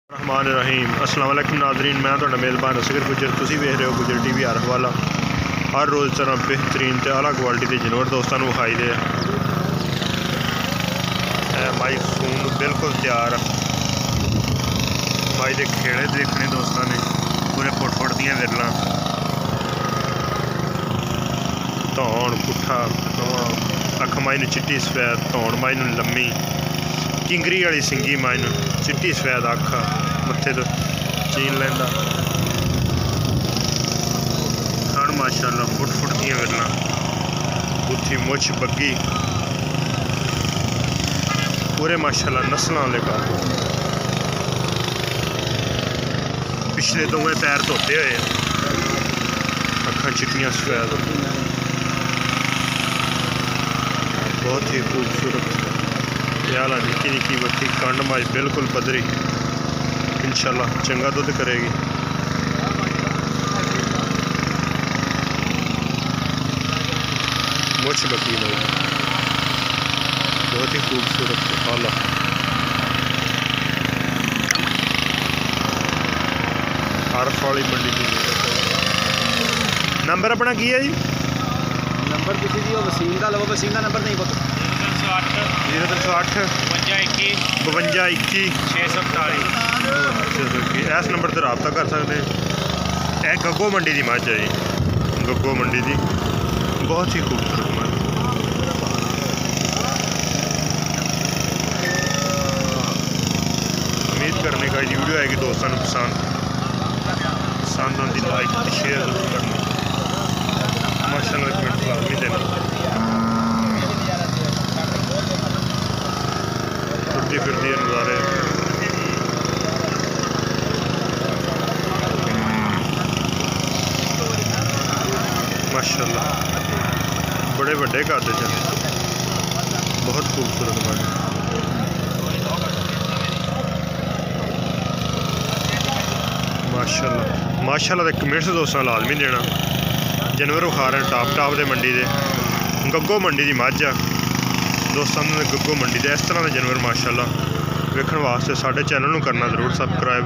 हमारे रहीम अस्सलाम वालेकुम नाज़रीन, मैं तुहाडा मेज़बान असगर गुजर। तुसीं वेख रहे हो गुजर टीवी आरफ वाला। हर रोज़ तरह बेहतरीन ते आला क्वालिटी के जानवर दोस्तों को विखाई दे। माई सून बिल्कुल तैयार। माई के खेड़े देखने दोस्तों ने पूरे फुट दियाँ विरलां, धौन पुट्ठा अख माई नूं चिट्टी सफैद, धौन माई नूं लम्मी, किंगरी वाली सिंगी माई नूं चिट्टी सफैद अख, मत्थे तो चीन लैंदा, खान माशाअल्लाह फुट दियां विरलां, बुत्थी मुछ बग्गी, पूरे माशाअल्लाह नस्लां वाले का। पिछले दोवें पैर धोते हुए, अखां चिट्टियां सफैद, बहुत ही खूबसूरत याला निक्की निक्की बच्ची कंड माई बिल्कुल पदरी, इंशाल्लाह चंगा दुध करेगी। मुछ बकी लोग बहुत ही खूबसूरत वाला। आरफ वाली मंडी की नंबर अपना की है जी? नंबर किसी जी वसीम का लो, वसीम का नंबर नहीं पता। 0308 52 21 647। इस नंबर पर रबता कर सकते हैं। यह गग्गो मंडी की मझ है जी, गग्गो मंडी की बहुत ही खूबसूरत मझ। उम्मीद करने का वीडियो आएगी दोस्तों को पसंद आती, लाइक शेयर जरूर करना, माशाअल्लाह कमेंट लाजमी देना। टुटी फिरती नज़ारे माशाअल्लाह बड़े बड़े काते हैं, बहुत खूबसूरत बात। माशाअल्लाह के कमेंट्स दोस्तों लाजमी देना। जानवर खा रहे हैं टॉप के मंडी के, गग्गो मंडी की मझ आ दोस्तों ने, गग्गो मंडी के इस तरह के जानवर माशाअल्लाह वेखण वास्ते साडे चैनल को करना जरूर सबसक्राइब,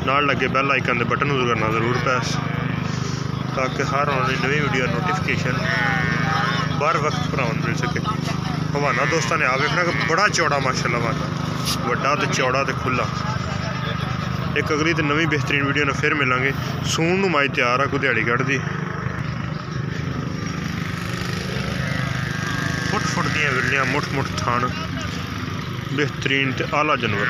नाल लगे बैल आइकन के बटन को करना जरूर प्रेस, ताकि हर आने वाली नवी वीडियो नोटिफिकेशन बर वक्त पर मिल सके। हवाना दोस्तों ने आ वेखना कि बड़ा चौड़ा माशाअल्लाह वाला, वड्डा तो चौड़ा तो खुला। एक अगली तो नवी बेहतरीन वीडियो में फिर मिलेंगे। सून नूं माई तैयार आ, कोई दिहाड़ी कढ़दी, फुट दियां विरलियां, मुठ थान, बेहतरीन ते आला जानवर।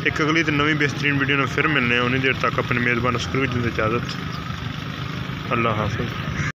एक अगली तो नवी बेहतरीन वीडियो में फिर मिलने, उन्नी देर तक अपने मेज़बान असगर की इजाज़त। अल्लाह हाफ़िज़।